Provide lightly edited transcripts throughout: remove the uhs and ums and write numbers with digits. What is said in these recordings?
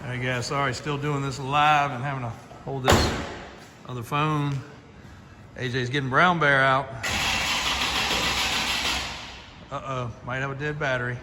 Alright guys, sorry, still doing this live and having to hold this other phone. AJ's getting brown bear out. Uh-oh, might have a dead battery.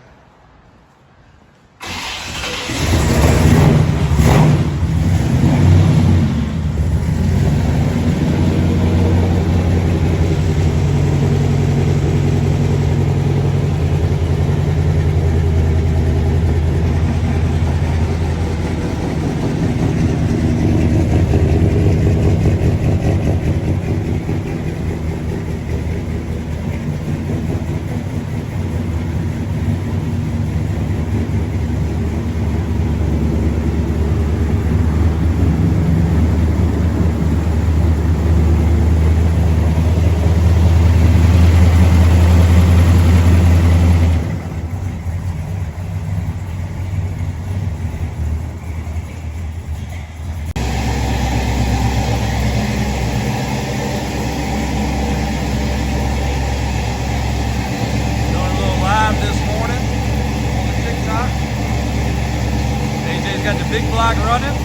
Got the big block running.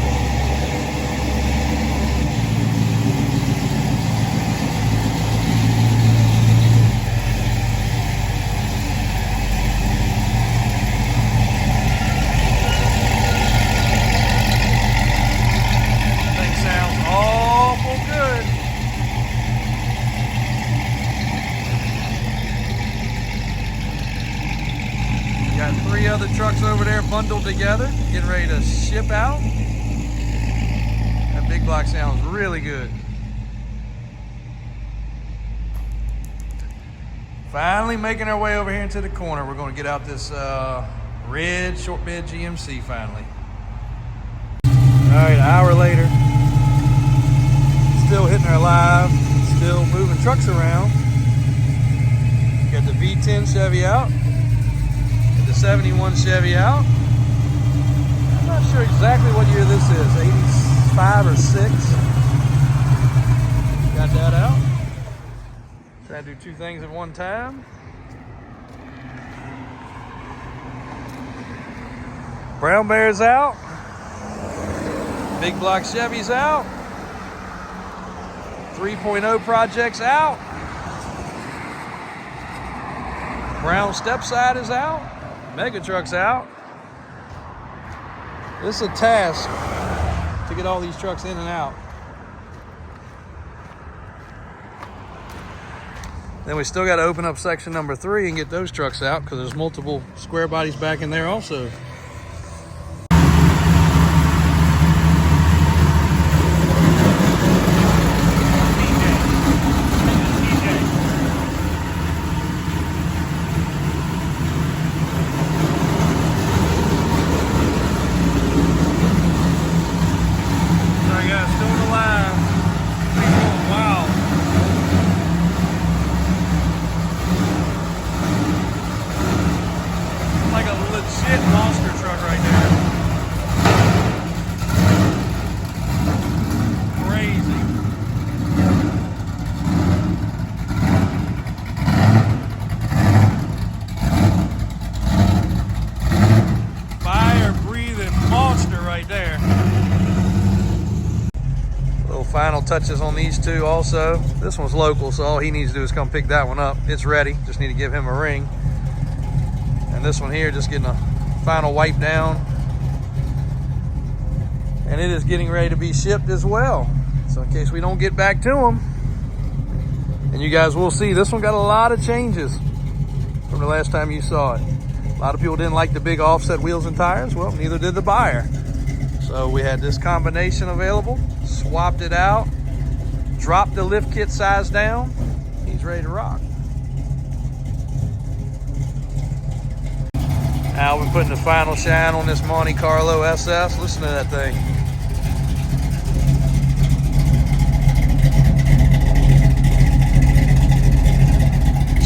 Thing sounds awful good. Got 3 other trucks over there bundled together, getting ready to ship out. That big block sounds really good. Finally making our way over here into the corner. We're going to get out this red short bed GMC finally. All right, an hour later. Still hitting our live, still moving trucks around. Got the V10 Chevy out. The 71 Chevy out. I'm not sure exactly what year this is, 85 or 6. Got that out. Try to do 2 things at one time. Brown Bear's out. Big block Chevy's out. 3.0 project's out. Brown step side is out. Mega truck's out. This is a task to get all these trucks in and out. Then we still got to open up section number 3 and get those trucks out because there's multiple Squarebodys back in there also. Monster truck right there. Crazy. Fire breathing monster right there. Little final touches on these 2 also. This one's local, so all he needs to do is come pick that one up. It's ready. Just need to give him a ring. And this one here just getting a final wipe down, and it is getting ready to be shipped as well, so in case we don't get back to them. And you guys will see this one got a lot of changes from the last time you saw it. A lot of people didn't like the big offset wheels and tires. Well, neither did the buyer, so we had this combination available, swapped it out, dropped the lift kit size down. He's ready to rock. Alvin putting the final shine on this Monte Carlo SS. Listen to that thing.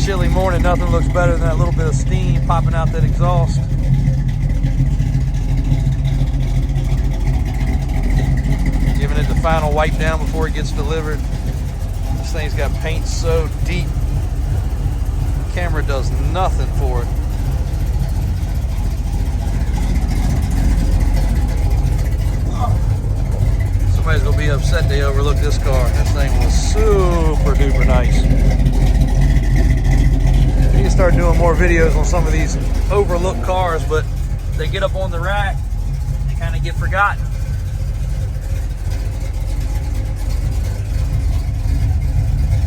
Chilly morning, nothing looks better than that little bit of steam popping out that exhaust. Giving it the final wipe down before it gets delivered. This thing's got paint so deep. The camera does nothing for it. upset they overlooked this car. This thing was super duper nice. We need to start doing more videos on some of these overlooked cars, but they get up on the rack, they kind of get forgotten.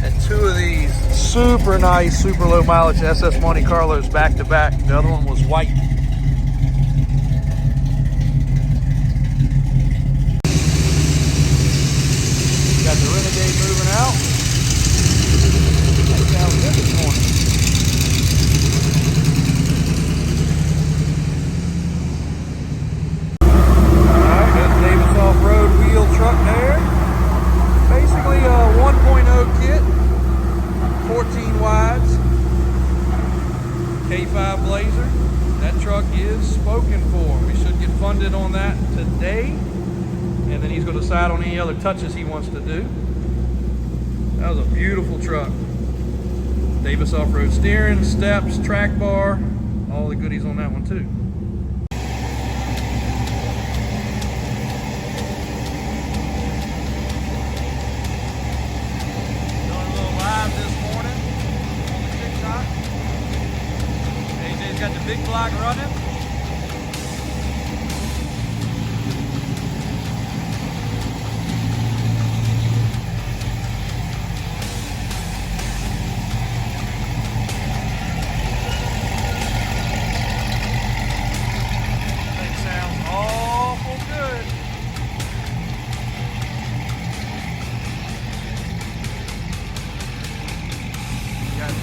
And two of these super nice, super low mileage SS Monte Carlos back to back. The other one was white. Got the Renegade moving out. That sounds good this morning. Alright, got the Davis Offroad wheel truck there. Basically a 1.0 kit, 14 wides, K5 Blazer. That truck is spoken for. We should get funded on that today. And then he's going to decide on any other touches he wants to do. That was a beautiful truck. Davis Offroad steering, steps, track bar, all the goodies on that one too. Doing a little live this morning on the TikTok. AJ's got the big block running.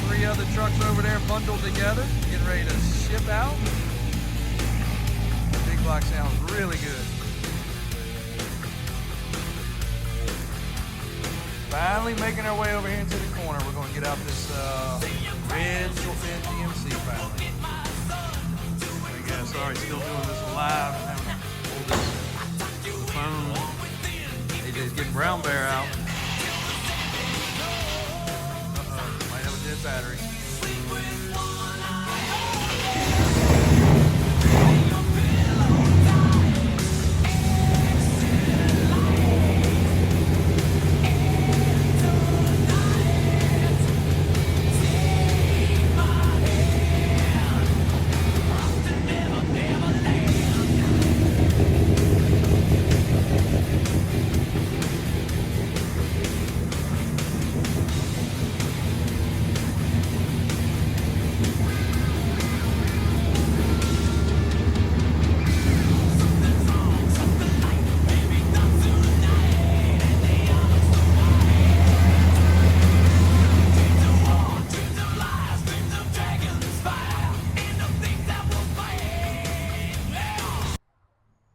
Three other trucks over there bundled together, getting ready to ship out. The big block sounds really good. Finally making our way over here into the corner. We're going to get out this red short fin GMC finally. I guess, sorry, still doing this live. I'm having to hold this phone. AJ's getting brown bear out. Battery.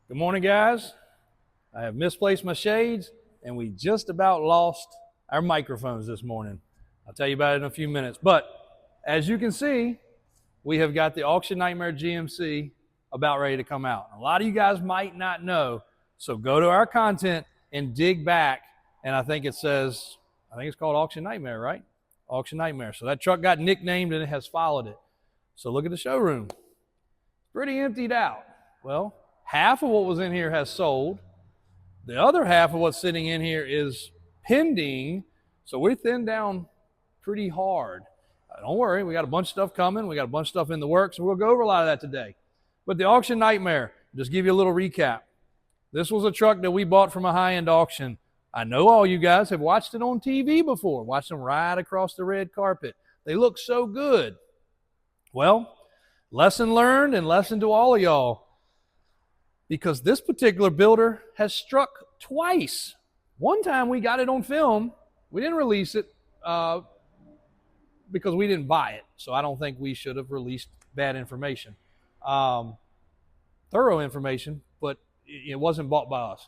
Good morning, guys. I have misplaced my shades and we just about lost our microphones this morning. I'll tell you about it in a few minutes. But as you can see, we have got the Auction Nightmare GMC about ready to come out. A lot of you guys might not know, so go to our content and dig back, and I think it says, I think it's called Auction Nightmare, right? Auction Nightmare. So that truck got nicknamed and it has followed it. So look at the showroom. Pretty emptied out. Well, half of what was in here has sold. The other half of what's sitting in here is pending. So we're thinned down pretty hard. Don't worry, we got a bunch of stuff coming. We got a bunch of stuff in the works, and we'll go over a lot of that today. But the Auction Nightmare, just give you a little recap. This was a truck that we bought from a high-end auction. I know all you guys have watched it on TV before, watched them ride across the red carpet. They look so good. Well, lesson learned and lesson to all of y'all. Because this particular builder has struck twice. One time we got it on film. We didn't release it because we didn't buy it. So I don't think we should have released bad information. Thorough information, but it wasn't bought by us.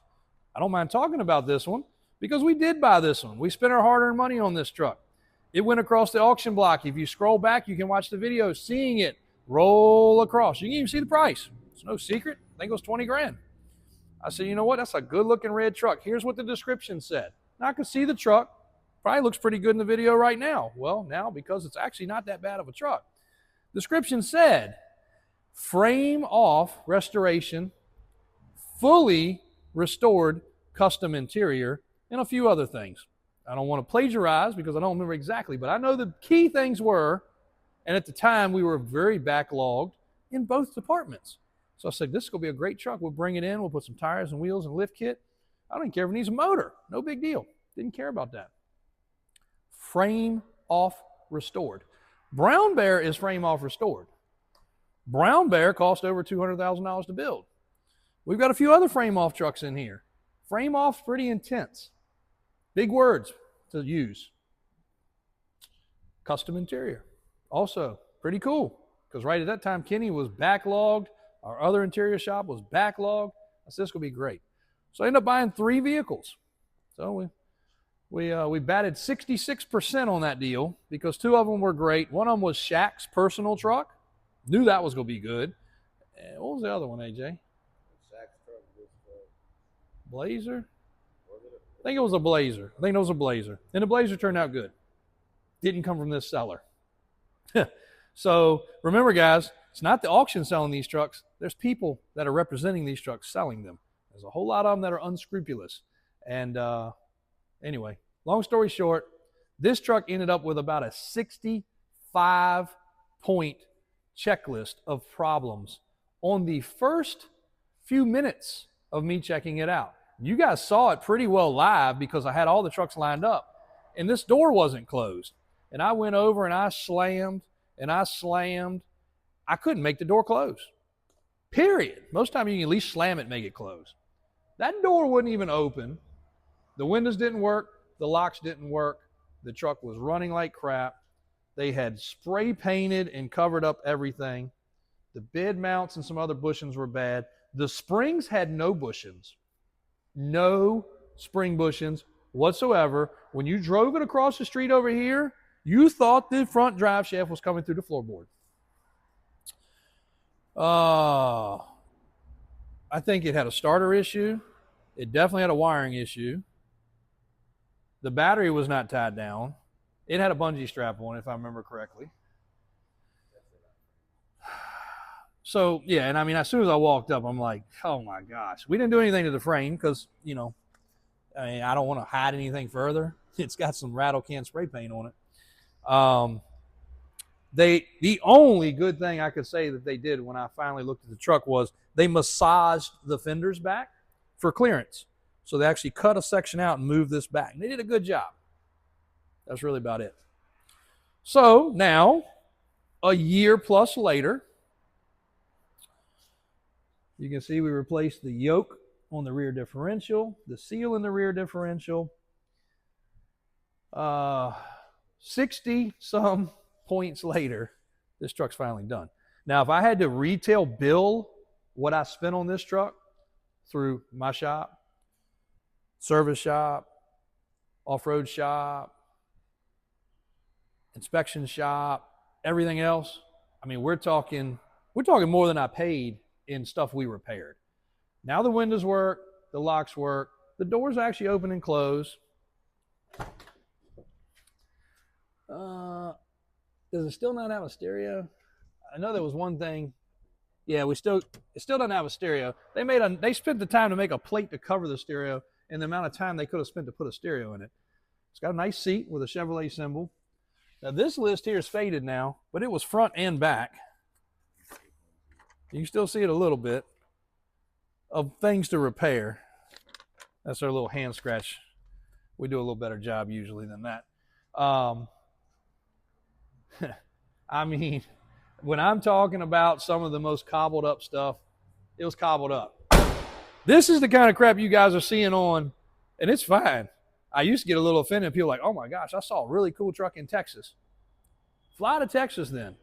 I don't mind talking about this one because we did buy this one. We spent our hard-earned money on this truck. It went across the auction block. If you scroll back, you can watch the video seeing it roll across. You can even see the price. It's no secret. I think it was 20 grand. I said, you know what? That's a good looking red truck. Here's what the description said. Now I can see the truck. Probably looks pretty good in the video right now. Well, now because it's actually not that bad of a truck. Description said, frame off restoration, fully restored custom interior, and a few other things. I don't want to plagiarize because I don't remember exactly, but I know the key things were, and at the time we were very backlogged in both departments. So I said, this is going to be a great truck. We'll bring it in. We'll put some tires and wheels and lift kit. I don't even care if it needs a motor. No big deal. Didn't care about that. Frame off restored. Brown Bear is frame off restored. Brown Bear cost over $200,000 to build. We've got a few other frame off trucks in here. Frame off's pretty intense. Big words to use. Custom interior. Also pretty cool, because right at that time Kenny was backlogged. Our other interior shop was backlogged. I said, this will be great. So I ended up buying 3 vehicles. So we batted 66% on that deal because 2 of them were great. One of them was Shaq's personal truck. Knew that was going to be good. And what was the other one, AJ? Shaq's truck was Blazer? was it I think it was a Blazer. I think it was a Blazer. And the Blazer turned out good. Didn't come from this seller. So remember, guys, it's not the auction selling these trucks. There's people that are representing these trucks selling them. There's a whole lot of them that are unscrupulous. And anyway, long story short, this truck ended up with about a 65-point checklist of problems on the first few minutes of me checking it out. You guys saw it pretty well live because I had all the trucks lined up, and this door wasn't closed. And I went over and I slammed and I slammed. I couldn't make the door close, period. Most time you can at least slam it, make it close. That door wouldn't even open. The windows didn't work. The locks didn't work. The truck was running like crap. They had spray painted and covered up everything. The bed mounts and some other bushings were bad. The springs had no bushings. No spring bushings whatsoever. When you drove it across the street over here, you thought the front drive shaft was coming through the floorboard. I think it had a starter issue. It definitely had a wiring issue. The battery was not tied down. It had a bungee strap on, if I remember correctly. So, yeah, and I mean, as soon as I walked up, I'm like, oh my gosh. We didn't do anything to the frame because, you know, I mean, I don't want to hide anything further. It's got some rattle can spray paint on it. The only good thing I could say that they did when I finally looked at the truck was they massaged the fenders back for clearance. So they actually cut a section out and moved this back. And they did a good job. That's really about it. So now, a year plus later, you can see we replaced the yoke on the rear differential, the seal in the rear differential. 60-some points later, this truck's finally done. Now, if I had to retail bill what I spent on this truck through my shop, service shop, off-road shop, inspection shop, everything else, I mean, we're talking more than I paid in stuff we repaired. Now the windows work, the locks work, the doors actually open and close. Does it still not have a stereo? I know there was one thing. Yeah, it still doesn't have a stereo. They spent the time to make a plate to cover the stereo and the amount of time they could have spent to put a stereo in it. It's got a nice seat with a Chevrolet symbol. Now this list here is faded now, but it was front and back. You can still see it a little bit of things to repair. That's our little hand scratch. We do a little better job usually than that. I mean, when I'm talking about some of the most cobbled up stuff, it was cobbled up. This is the kind of crap you guys are seeing on, and it's fine. I used to get a little offended. People like, oh my gosh, I saw a really cool truck in Texas. Fly to Texas then.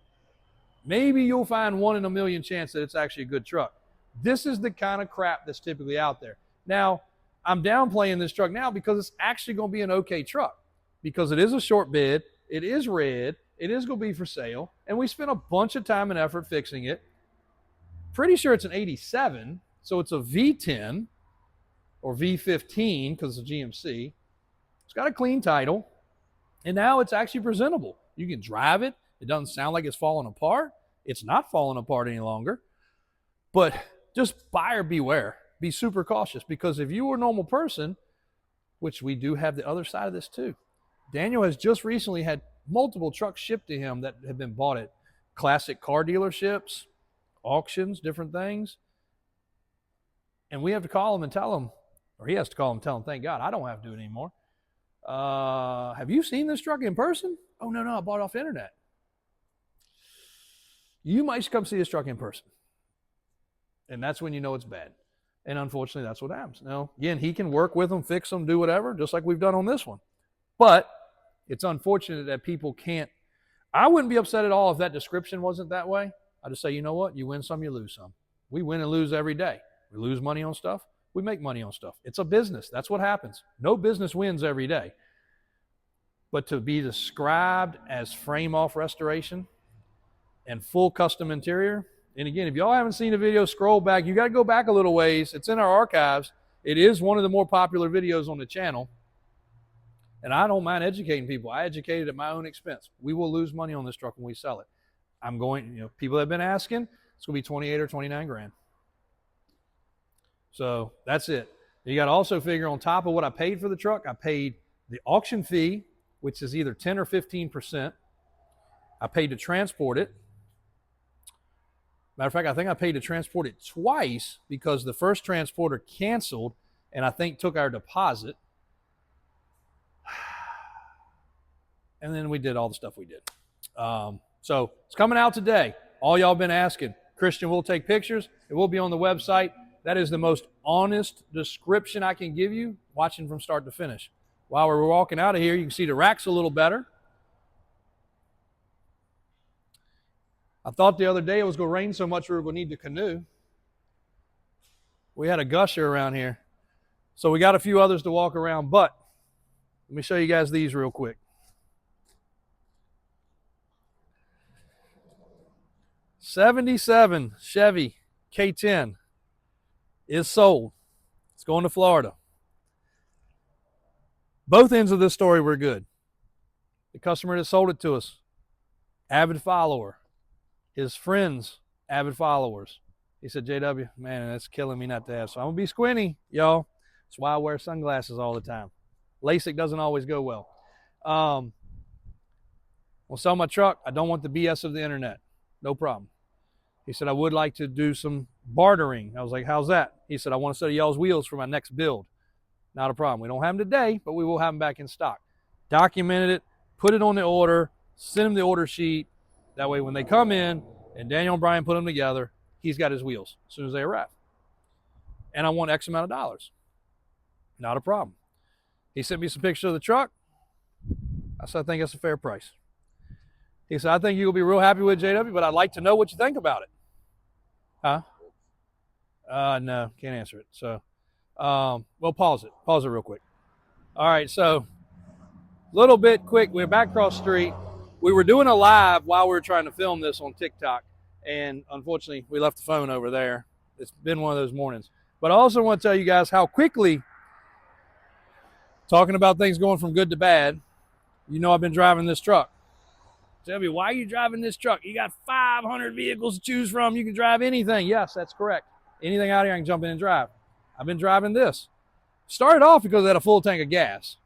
Maybe you'll find 1 in a million chance that it's actually a good truck. This is the kind of crap that's typically out there. Now, I'm downplaying this truck now because it's actually going to be an okay truck. Because it is a short bed, it is red, it is going to be for sale, and we spent a bunch of time and effort fixing it. Pretty sure it's an 87, so it's a V10 or V15 because it's a GMC. It's got a clean title, and now it's actually presentable. You can drive it. It doesn't sound like it's falling apart. It's not falling apart any longer. But just buyer beware. Be super cautious, because if you were a normal person, which we do have the other side of this too. Daniel has just recently had multiple trucks shipped to him that have been bought at classic car dealerships, auctions, different things. And we have to call him and tell him, or he has to call him and tell him, thank God, I don't have to do it anymore. Have you seen this truck in person? Oh, no, I bought it off the internet. You might come see this truck in person. And that's when you know it's bad. And unfortunately, that's what happens. Now, again, he can work with them, fix them, do whatever, just like we've done on this one. But it's unfortunate that people can't. I wouldn't be upset at all if that description wasn't that way. I'd just say, you know what? You win some, you lose some. We win and lose every day. We lose money on stuff. We make money on stuff. It's a business. That's what happens. No business wins every day. But to be described as frame-off restoration and full custom interior, and again, if y'all haven't seen the video, scroll back. You got to go back a little ways. It's in our archives. It is one of the more popular videos on the channel. And I don't mind educating people. I educate it at my own expense. We will lose money on this truck when we sell it. I'm going, people have been asking, it's going to be 28 or 29 grand. So that's it. You got to also figure on top of what I paid for the truck, I paid the auction fee, which is either 10 or 15%. I paid to transport it. Matter of fact, I think I paid to transport it twice because the first transporter canceled and I think took our deposit. And then we did all the stuff we did. So it's coming out today. All y'all been asking. Christian will take pictures. It will be on the website. That is the most honest description I can give you, watching from start to finish. While we're walking out of here, you can see the rack's a little better. I thought the other day it was going to rain so much we were going to need the canoe. We had a gusher around here. So we got a few others to walk around, but let me show you guys these real quick. 77 Chevy K10 is sold. It's going to Florida. Both ends of this story were good. The customer that sold it to us, avid follower. His friends, avid followers. He said, JW, man, that's killing me not to have. So I'm going to be squinty, y'all. That's why I wear sunglasses all the time. LASIK doesn't always go well. I'll sell my truck. I don't want the BS of the internet. No problem. He said, I would like to do some bartering. I was like, how's that? He said, I want to set y'all's wheels for my next build. Not a problem. We don't have them today, but we will have them back in stock. Documented it, put it on the order, send him the order sheet. That way when they come in and Daniel and Brian put them together, he's got his wheels as soon as they arrive. And I want X amount of dollars. Not a problem. He sent me some pictures of the truck. I said, I think that's a fair price. He said, I think you'll be real happy with JW, but I'd like to know what you think about it. Huh? No, can't answer it. So, well, pause it. Pause it real quick. All right, so a little bit quick. We're back across the street. We were doing a live while we were trying to film this on TikTok, and unfortunately, we left the phone over there. It's been one of those mornings. But I also want to tell you guys how quickly, talking about things going from good to bad, I've been driving this truck. Tell me, why are you driving this truck? You got 500 vehicles to choose from. You can drive anything. Yes, that's correct. Anything out here, I can jump in and drive. I've been driving this. Started off because I had a full tank of gas.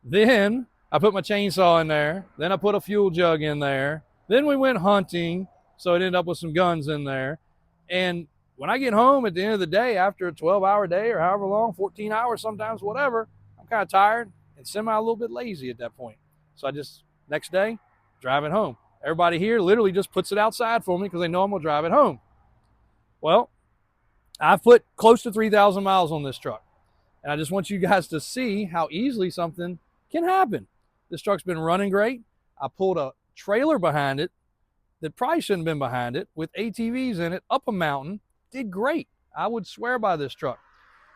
Then I put my chainsaw in there. Then I put a fuel jug in there. Then we went hunting, so it ended up with some guns in there. And when I get home at the end of the day, after a 12-hour day or however long, 14 hours sometimes, whatever, I'm kind of tired and a little bit lazy at that point. So I just, next day, drive it home. Everybody here literally just puts it outside for me because they know I'm going to drive it home. Well, I've put close to 3,000 miles on this truck. And I just want you guys to see how easily something can happen. This truck's been running great. I pulled a trailer behind it that probably shouldn't have been behind it with ATVs in it up a mountain. Did great. I would swear by this truck.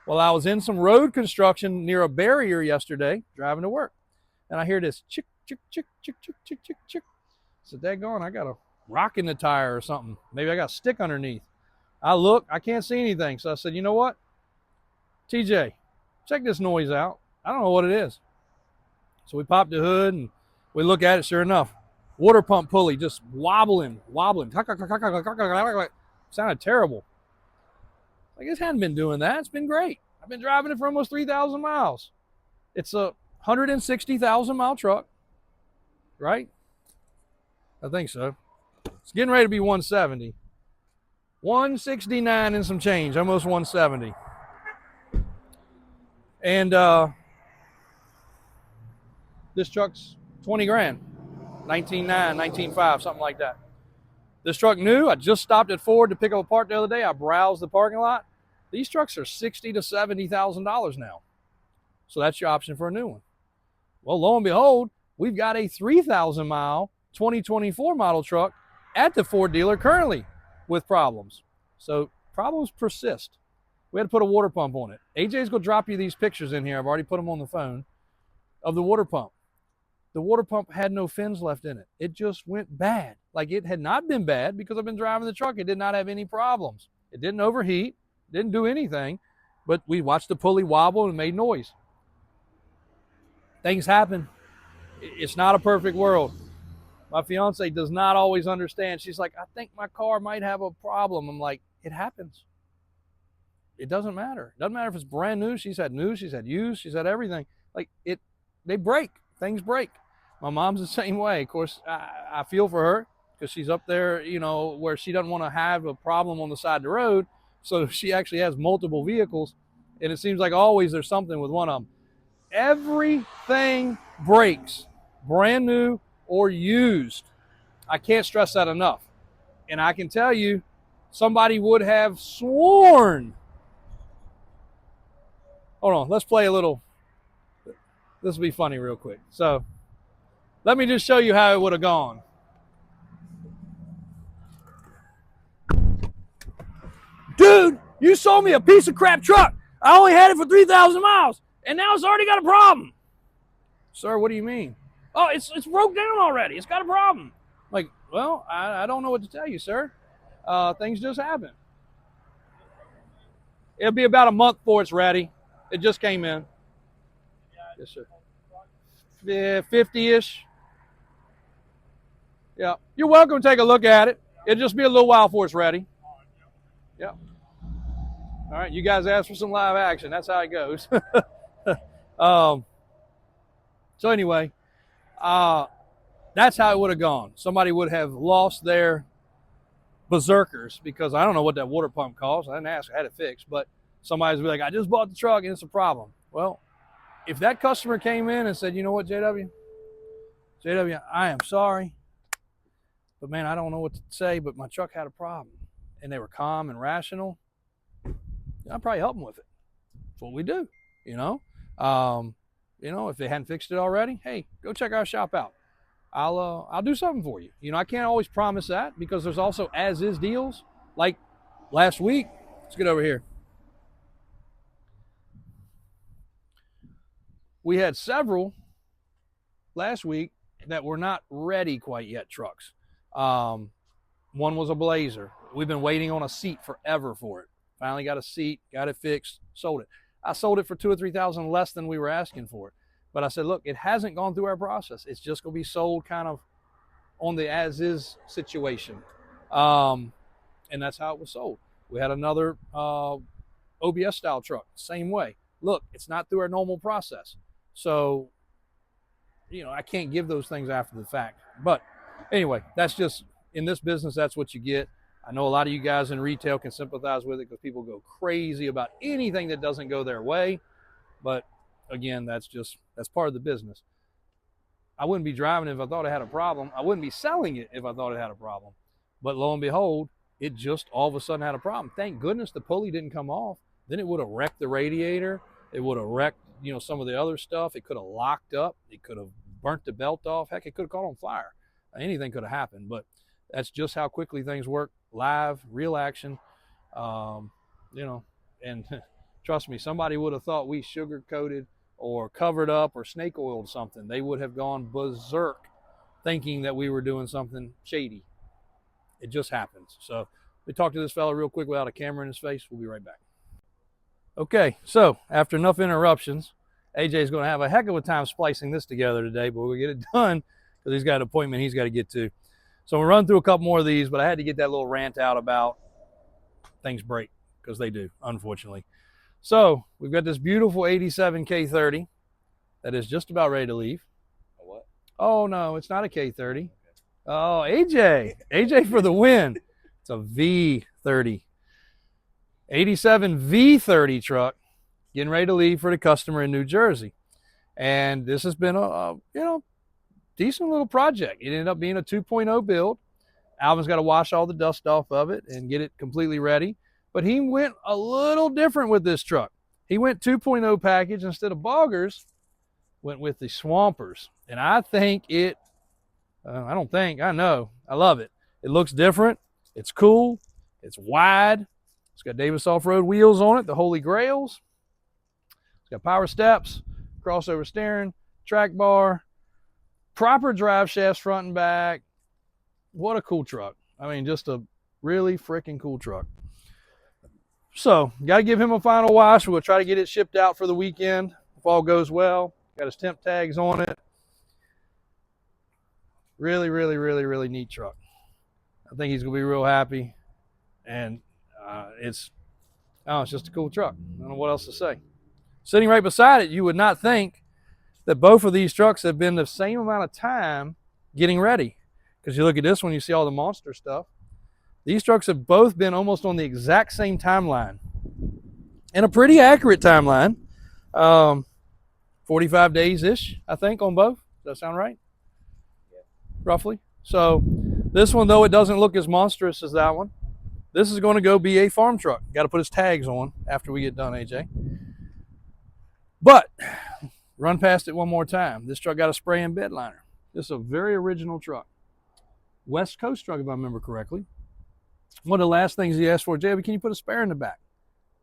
Well, I was in some road construction near a barrier yesterday driving to work. And I hear this chick, chick, chick, chick, chick, chick, chick, chick. I said, daggone, I got a rock in the tire or something. Maybe I got a stick underneath. I look, I can't see anything. So I said, you know what? TJ, check this noise out. I don't know what it is. So we popped the hood and we look at it, sure enough. Water pump pulley just wobbling. Sounded terrible. Like, it hadn't been doing that. It's been great. I've been driving it for almost 3,000 miles. It's a 160,000 mile truck, right? I think so. It's getting ready to be 170. 169 and some change, almost 170. And this truck's 20 grand, 19.9, 19.5, something like that. This truck new. I just stopped at Ford to pick up a part the other day. I browsed the parking lot. These trucks are $60,000 to $70,000 now. So that's your option for a new one. Well, lo and behold, we've got a 3,000 mile 2024 model truck at the Ford dealer currently with problems. So problems persist. We had to put a water pump on it. AJ's going to drop you these pictures in here. I've already put them on the phone of the water pump. The water pump had no fins left in it. It just went bad. Like, it had not been bad because I've been driving the truck. It did not have any problems. It didn't overheat, didn't do anything, but we watched the pulley wobble and made noise. Things happen. It's not a perfect world. My fiance does not always understand. She's like, I think my car might have a problem. I'm like, it happens. It doesn't matter. It doesn't matter if it's brand new. She's had used, she's had everything. Like, they break. Things break. My mom's the same way. Of course, I feel for her because she's up there, you know, where she doesn't want to have a problem on the side of the road. So she actually has multiple vehicles, and it seems like always there's something with one of them. Everything breaks, brand new or used. I can't stress that enough. And I can tell you, somebody would have sworn. Hold on, let's play a little. This will be funny real quick. So let me just show you how it would have gone. Dude, you sold me a piece of crap truck. I only had it for 3,000 miles, and now it's already got a problem. Sir, what do you mean? Oh, it's broke down already. It's got a problem. Like, well, I don't know what to tell you, sir. Things just happen. It'll be about a month before it's ready. It just came in. Yes, sir. Yeah, 50-ish. Yeah. You're welcome to take a look at it. It'll just be a little while before it's ready. Yeah. All right, you guys asked for some live action. That's how it goes. So anyway, that's how it would have gone. Somebody would have lost their berserkers because I don't know what that water pump cost. I didn't ask. I had it fixed. But somebody's be like, I just bought the truck and it's a problem. Well, if that customer came in and said, you know what, JW, I am sorry, but man, I don't know what to say, but my truck had a problem. And they were calm and rational, I'd probably help them with it. That's what we do, you know. If they hadn't fixed it already, hey, go check our shop out. I'll do something for you. You know, I can't always promise that because there's also as-is deals. Like last week, let's get over here. We had several last week that were not ready quite yet trucks. One was a Blazer. We've been waiting on a seat forever for it. Finally got a seat, got it fixed, sold it. I sold it for $2,000 or $3,000 less than we were asking for it. But I said, look, it hasn't gone through our process. It's just going to be sold kind of on the as-is situation. And that's how it was sold. We had another OBS style truck, same way. Look, it's not through our normal process. So, you know, I can't give those things after the fact. But anyway, that's just, in this business, that's what you get. I know a lot of you guys in retail can sympathize with it because people go crazy about anything that doesn't go their way. But again, that's part of the business. I wouldn't be driving it if I thought it had a problem. I wouldn't be selling it if I thought it had a problem. But lo and behold, it just all of a sudden had a problem. Thank goodness the pulley didn't come off. Then it would have wrecked the radiator. It would have wrecked, you know, some of the other stuff. It could have locked up. It could have burnt the belt off. Heck, it could have caught on fire. Anything could have happened. But that's just how quickly things work. Live, real action. And trust me, somebody would have thought we sugar-coated or covered up or snake oiled something. They would have gone berserk thinking that we were doing something shady. It just happens. So we talked to this fella real quick without a camera in his face. We'll be right back. Okay, so after enough interruptions, AJ's going to have a heck of a time splicing this together today, but we'll get it done because he's got an appointment he's got to get to. So we'll run through a couple more of these, but I had to get that little rant out about things break because they do, unfortunately. So we've got this beautiful 87 K30. that is just about ready to leave. A what? Oh, no, it's not a K30. Oh, AJ for the win. It's a V30. 87 V30 truck getting ready to leave for the customer in New Jersey. And this has been a decent little project. It ended up being a 2.0 build. Alvin's got to wash all the dust off of it and get it completely ready. But he went a little different with this truck. He went 2.0 package instead of boggers, went with the swampers. And I think I know, I love it. It looks different. It's cool. It's wide. It's got Davis Offroad wheels on it, the Holy Grails. It's got power steps, crossover steering, track bar, proper drive shafts front and back. What a cool truck. I mean, just a really freaking cool truck. So, got to give him a final wash. We'll try to get it shipped out for the weekend if all goes well. Got his temp tags on it. Really, really, really, really neat truck. I think he's going to be real happy. And it's just a cool truck. I don't know what else to say. Sitting right beside it, you would not think that both of these trucks have been the same amount of time getting ready. Because you look at this one, you see all the monster stuff. These trucks have both been almost on the exact same timeline. And a pretty accurate timeline. 45 days-ish, I think, on both. Does that sound right? Yeah. Roughly. So this one, though it doesn't look as monstrous as that one, this is going to go be a farm truck. Got to put his tags on after we get done, AJ. But run past it one more time. This truck got a spray and bed liner. This is a very original truck. West Coast truck, if I remember correctly. One of the last things he asked for, JB, can you put a spare in the back?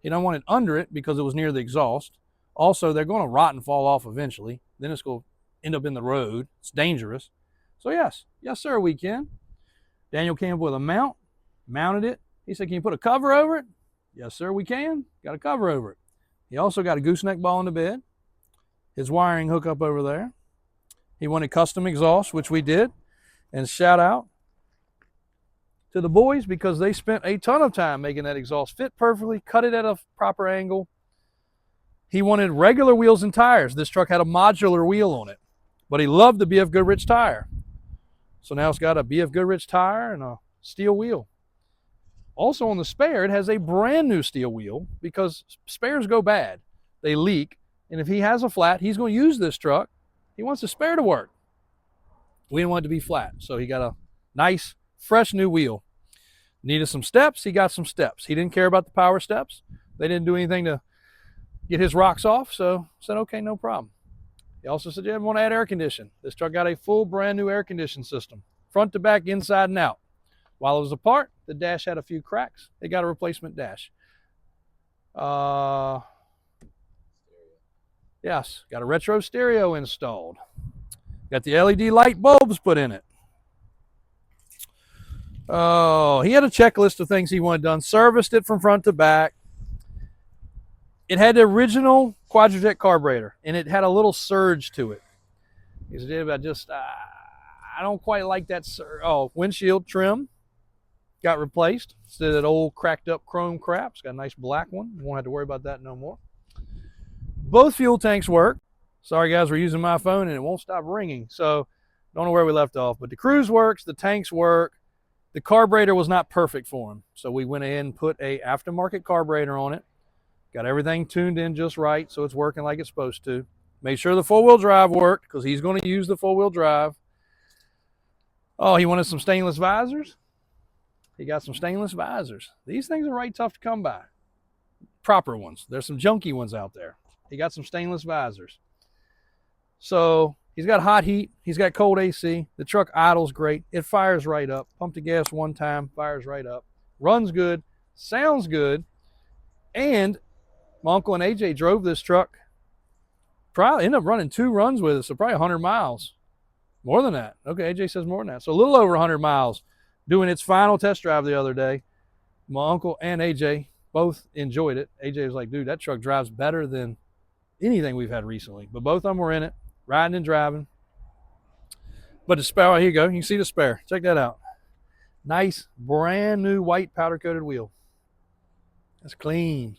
He don't want it under it because it was near the exhaust. Also, they're going to rot and fall off eventually. Then it's going to end up in the road. It's dangerous. So yes, sir, we can. Daniel came up with a mount, mounted it. He said, can you put a cover over it? Yes, sir, we can. Got a cover over it. He also got a gooseneck ball in the bed. His wiring hookup over there. He wanted custom exhaust, which we did. And shout out to the boys because they spent a ton of time making that exhaust fit perfectly, cut it at a proper angle. He wanted regular wheels and tires. This truck had a modular wheel on it, but he loved the BF Goodrich tire. So now it's got a BF Goodrich tire and a steel wheel. Also on the spare, it has a brand new steel wheel because spares go bad. They leak. And if he has a flat, he's going to use this truck. He wants the spare to work. We didn't want it to be flat. So he got a nice, fresh new wheel. Needed some steps. He got some steps. He didn't care about the power steps. They didn't do anything to get his rocks off. So I said, okay, no problem. He also said, yeah, I want to add air condition. This truck got a full brand new air condition system. Front to back, inside and out. While it was apart, the dash had a few cracks. They got a replacement dash. Yes, got a retro stereo installed. Got the LED light bulbs put in it. Oh, he had a checklist of things he wanted done. Serviced it from front to back. It had the original Quadrajet carburetor, and it had a little surge to it. He said, I don't quite like that surge. Oh, windshield trim got replaced. Instead of that old cracked up chrome crap, it's got a nice black one. You won't have to worry about that no more. Both fuel tanks work. Sorry guys, we're using my phone and it won't stop ringing. So don't know where we left off, but the cruise works, the tanks work. The carburetor was not perfect for him. So we went ahead and put a aftermarket carburetor on it. Got everything tuned in just right so it's working like it's supposed to. Made sure the four-wheel drive worked because he's going to use the four-wheel drive. Oh, he wanted some stainless visors. He got some stainless visors. These things are right tough to come by. Proper ones. There's some junky ones out there. He got some stainless visors. So he's got hot heat. He's got cold AC. The truck idles great. It fires right up. Pump the gas one time, fires right up. Runs good. Sounds good. And my uncle and AJ drove this truck. Probably ended up running 2 runs with us, so probably 100 miles. More than that. Okay, AJ says more than that. So a little over 100 miles doing its final test drive the other day. My uncle and AJ both enjoyed it. AJ was like, dude, that truck drives better than anything we've had recently. But both of them were in it, riding and driving. But the spare, here you go. You can see the spare. Check that out. Nice, brand new white powder-coated wheel. That's clean.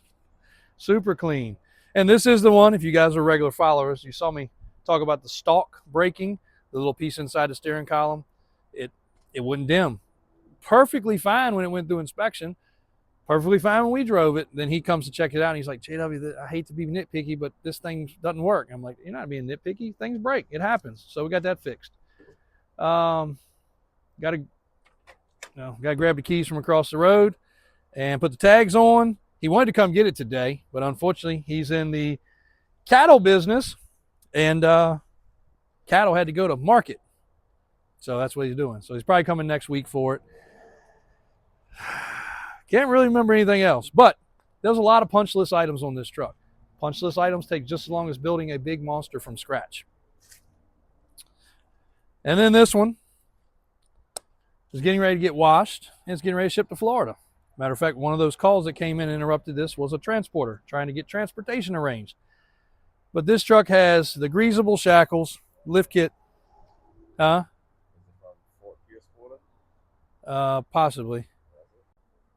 Super clean. And this is the one, if you guys are regular followers, you saw me talk about the stalk braking, the little piece inside the steering column, it wouldn't dim. Perfectly fine when it went through inspection. Perfectly fine when we drove it. Then he comes to check it out and he's like, JW, I hate to be nitpicky, but this thing doesn't work. I'm like, you're not being nitpicky. Things break. It happens. So we got that fixed. Got to grab the keys from across the road and put the tags on. He wanted to come get it today, but unfortunately he's in the cattle business and cattle had to go to market. So that's what he's doing. So he's probably coming next week for it. Can't really remember anything else, but there's a lot of punch list items on this truck. Punch list items take just as long as building a big monster from scratch. And then this one is getting ready to get washed and it's getting ready to ship to Florida. Matter of fact, one of those calls that came in and interrupted this was a transporter trying to get transportation arranged. But this truck has the greasable shackles, lift kit. Possibly.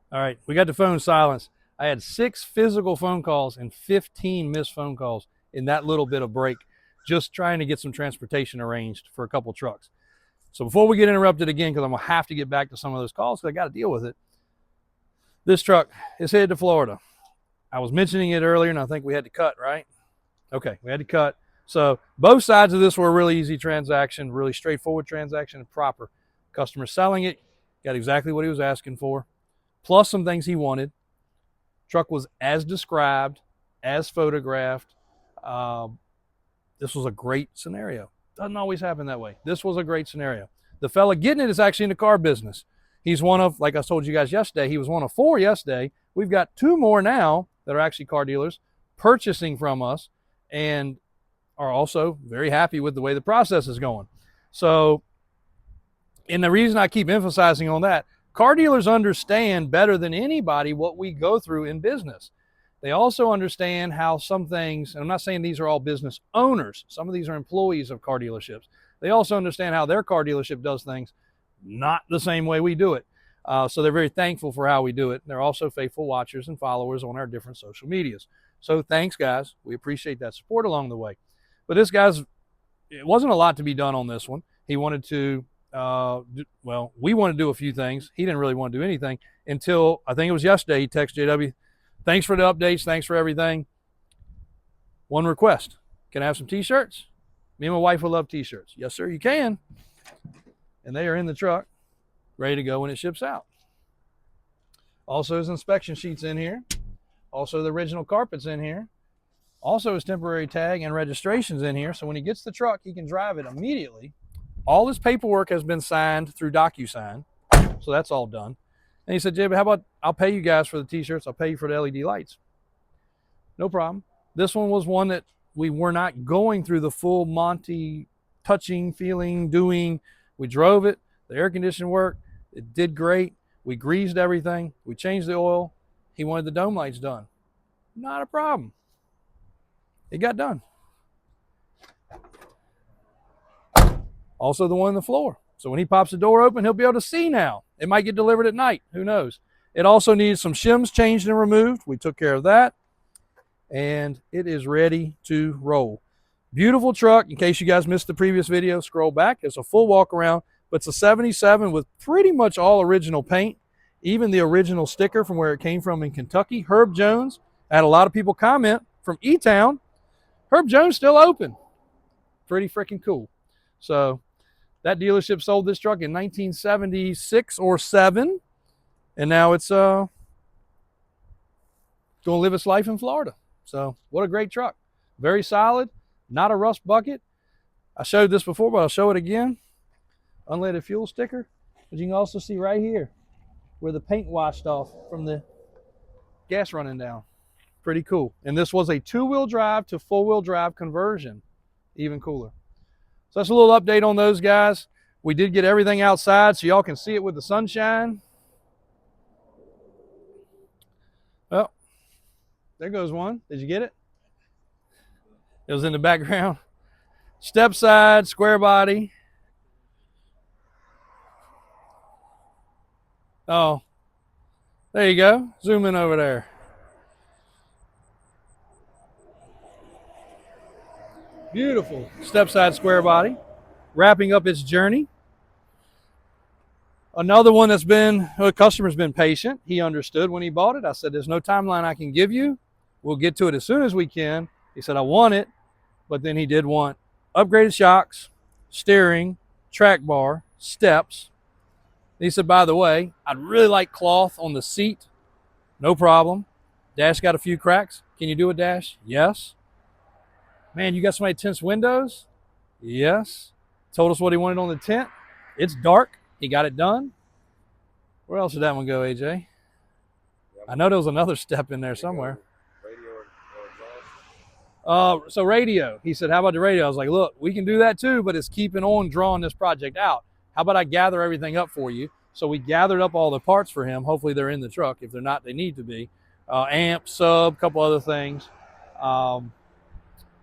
All right, we got the phone silenced. I had 6 physical phone calls and 15 missed phone calls in that little bit of break, just trying to get some transportation arranged for a couple trucks. So before we get interrupted again, because I'm going to have to get back to some of those calls because I got to deal with it, this truck is headed to Florida. I was mentioning it earlier, and I think we had to cut, right? Okay, we had to cut. So both sides of this were a really easy transaction, really straightforward transaction, and proper. Customer selling it, got exactly what he was asking for, plus some things he wanted. Truck was as described, as photographed. This was a great scenario. Doesn't always happen that way. This was a great scenario. The fella getting it is actually in the car business. He's one of, like I told you guys yesterday, he was one of 4 yesterday. We've got 2 more now that are actually car dealers purchasing from us and are also very happy with the way the process is going. So, and the reason I keep emphasizing on that, car dealers understand better than anybody what we go through in business. They also understand how some things, and I'm not saying these are all business owners, some of these are employees of car dealerships. They also understand how their car dealership does things not the same way we do it. So they're very thankful for how we do it. They're also faithful watchers and followers on our different social medias. So thanks, guys. We appreciate that support along the way. But this guy's, it wasn't a lot to be done on this one. He wanted to, we wanted to do a few things. He didn't really want to do anything until, I think it was yesterday, he texted JW, thanks for the updates, thanks for everything. One request, can I have some t-shirts? Me and my wife will love t-shirts. Yes, sir, you can. And they are in the truck, ready to go when it ships out. Also his inspection sheets in here. Also the original carpet's in here. Also his temporary tag and registration's in here. So when he gets the truck, he can drive it immediately. All his paperwork has been signed through DocuSign. So that's all done. And he said, Jay, how about I'll pay you guys for the t-shirts. I'll pay you for the LED lights. No problem. This one was one that we were not going through the full Monty touching, feeling, doing. We drove it. The air conditioning worked. It did great. We greased everything. We changed the oil. He wanted the dome lights done. Not a problem. It got done. Also the one on the floor. So when he pops the door open, he'll be able to see now. It might get delivered at night. Who knows? It also needs some shims changed and removed. We took care of that. And it is ready to roll. Beautiful truck. In case you guys missed the previous video, scroll back. It's a full walk around, but it's a 77 with pretty much all original paint, even the original sticker from where it came from in Kentucky. Herb Jones. I had a lot of people comment from E-Town. Herb Jones still open. Pretty freaking cool. So that dealership sold this truck in 1976 or 7, and now it's going to live its life in Florida. So what a great truck. Very solid, not a rust bucket. I showed this before, but I'll show it again. Unleaded fuel sticker. But you can also see right here where the paint washed off from the gas running down. Pretty cool. And this was a 2-wheel drive to 4-wheel drive conversion. Even cooler. So that's a little update on those guys. We did get everything outside so y'all can see it with the sunshine. Well, there goes one. Did you get it? It was in the background. Step side, square body. Oh, there you go. Zoom in over there. Beautiful step side square body, wrapping up its journey. Another one that's been, a customer's been patient. He understood when he bought it. I said, there's no timeline I can give you. We'll get to it as soon as we can. He said, I want it. But then he did want upgraded shocks, steering, track bar, steps. He said, by the way, I'd really like cloth on the seat. No problem. Dash got a few cracks. Can you do a dash? Yes. Man, you got so many tints windows? Yes. Told us what he wanted on the tent. It's dark. He got it done. Where else did that one go, AJ? I know there was another step in there somewhere. Radio or exhaust? So radio. He said, how about the radio? I was like, look, we can do that too, but it's keeping on drawing this project out. How about I gather everything up for you? So we gathered up all the parts for him. Hopefully they're in the truck. If they're not, they need to be. Amp, sub, a couple other things.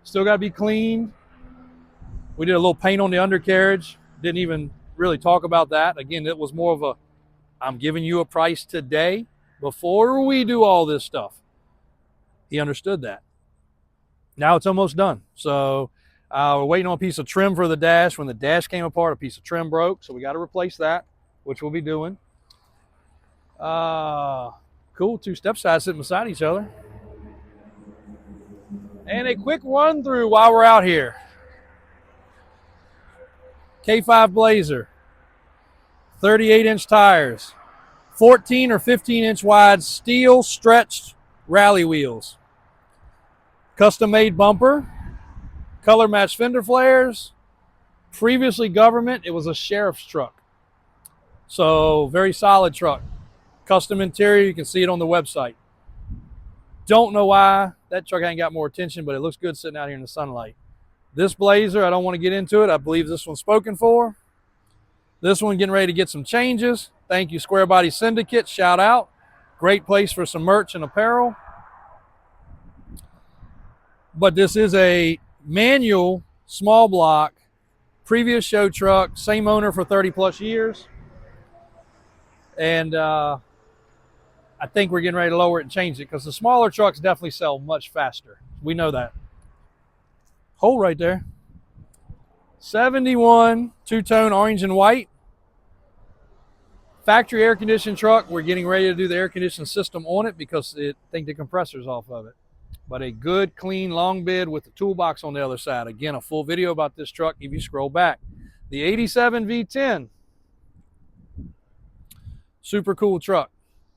Still got to be cleaned. We did a little paint on the undercarriage. Didn't even really talk about that. Again, it was more of a, I'm giving you a price today before we do all this stuff. He understood that. Now it's almost done. So we're waiting on a piece of trim for the dash. When the dash came apart, a piece of trim broke. So we got to replace that, which we'll be doing. Cool, two step sides sitting beside each other. And a quick run through while we're out here. K5 Blazer, 38-inch tires, 14 or 15-inch wide steel stretched rally wheels, custom-made bumper, color-matched fender flares. Previously government, it was a sheriff's truck. So very solid truck. Custom interior, you can see it on the website. Don't know why that truck ain't got more attention, but it looks good sitting out here in the sunlight. This Blazer, I don't want to get into it. I believe this one's spoken for. This one getting ready to get some changes. Thank you, Squarebodys Syndicate. Shout out. Great place for some merch and apparel. But this is a manual, small block, previous show truck, same owner for 30 plus years. And I think we're getting ready to lower it and change it because the smaller trucks definitely sell much faster. We know that. Hole right there. 71 two-tone orange and white. Factory air conditioned truck. We're getting ready to do the air conditioning system on it because I think the compressor's off of it. But a good, clean, long bed with the toolbox on the other side. Again, a full video about this truck if you scroll back. The 87 V10. Super cool truck.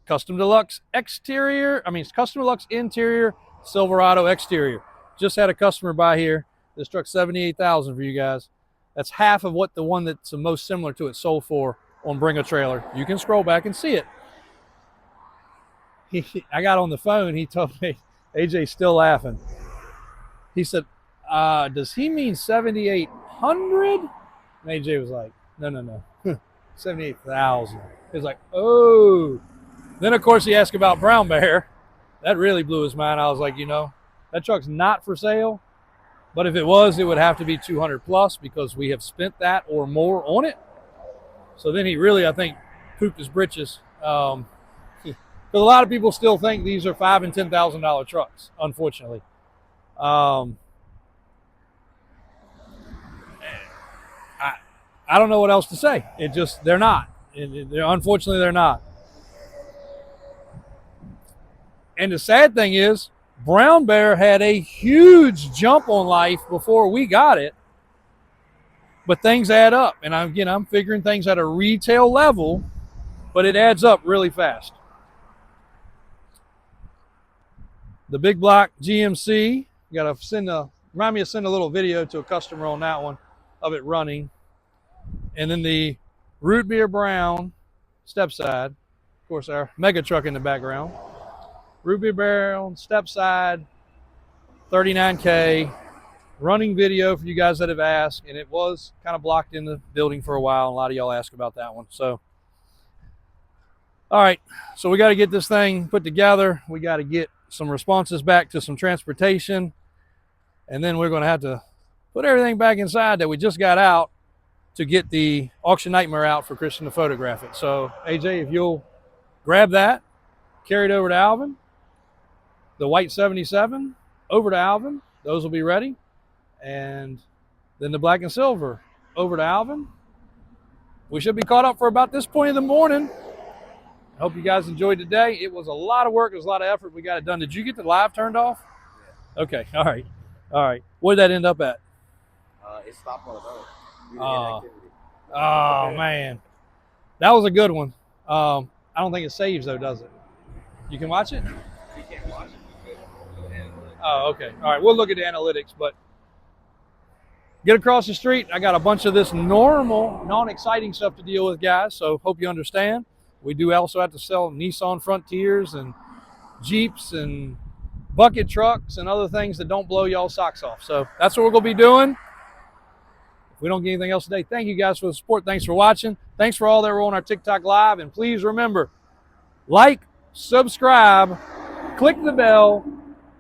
Custom Deluxe exterior. Custom Deluxe interior, Silverado exterior. Just had a customer buy here. This truck's $78,000 for you guys. That's half of what the one that's the most similar to it sold for on Bring a Trailer. You can scroll back and see it. I got on the phone. He told me, AJ's still laughing. He said, does he mean 7,800? And AJ was like, no. 78,000. He was like, oh. Then, of course, he asked about Brown Bear. That really blew his mind. I was like, that truck's not for sale. But if it was, it would have to be 200 plus because we have spent that or more on it. So then he really, I think, pooped his britches. Because a lot of people still think these are $5,000 and $10,000 trucks, unfortunately. I don't know what else to say. They're not. Unfortunately, they're not. And the sad thing is, Brown Bear had a huge jump on life before we got it. But things add up. And I'm figuring things at a retail level, but it adds up really fast. The big block GMC, remind me to send a little video to a customer on that one of it running. And then the Root Beer Brown step side, of course, our mega truck in the background. Ruby Barrel, step side, 39K, running video for you guys that have asked, and it was kind of blocked in the building for a while, and a lot of y'all asked about that one. So, all right, so we got to get this thing put together. We got to get some responses back to some transportation, and then we're going to have to put everything back inside that we just got out to get the Auction Nightmare out for Christian to photograph it. So, AJ, if you'll grab that, carry it over to Alvin. The white 77 over to Alvin. Those will be ready. and then the black and silver over to Alvin. We should be caught up for about this point in the morning. I hope you guys enjoyed today. It was a lot of work. It was a lot of effort. We got it done. Did you get the live turned off? Yeah. Okay. All right. All right. What did that end up at? It stopped on its own. Due to inactivity. Oh, man. That was a good one. I don't think it saves, though, does it? You can watch it? You can't watch it. Oh, okay. All right. We'll look at the analytics, but get across the street. I got a bunch of this normal, non-exciting stuff to deal with, guys, so hope you understand. We do also have to sell Nissan Frontiers and Jeeps and bucket trucks and other things that don't blow y'all socks off. So that's what we're going to be doing. If we don't get anything else today, thank you guys for the support. Thanks for watching. Thanks for all that were on our TikTok Live. And please remember, like, subscribe, click the bell,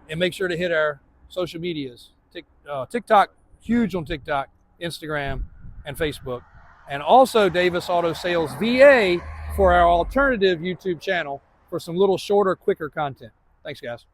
and make sure to hit our social medias. TikTok, huge on TikTok, Instagram, and Facebook. And also Davis Auto Sales VA for our alternative YouTube channel for some little shorter, quicker content. Thanks, guys.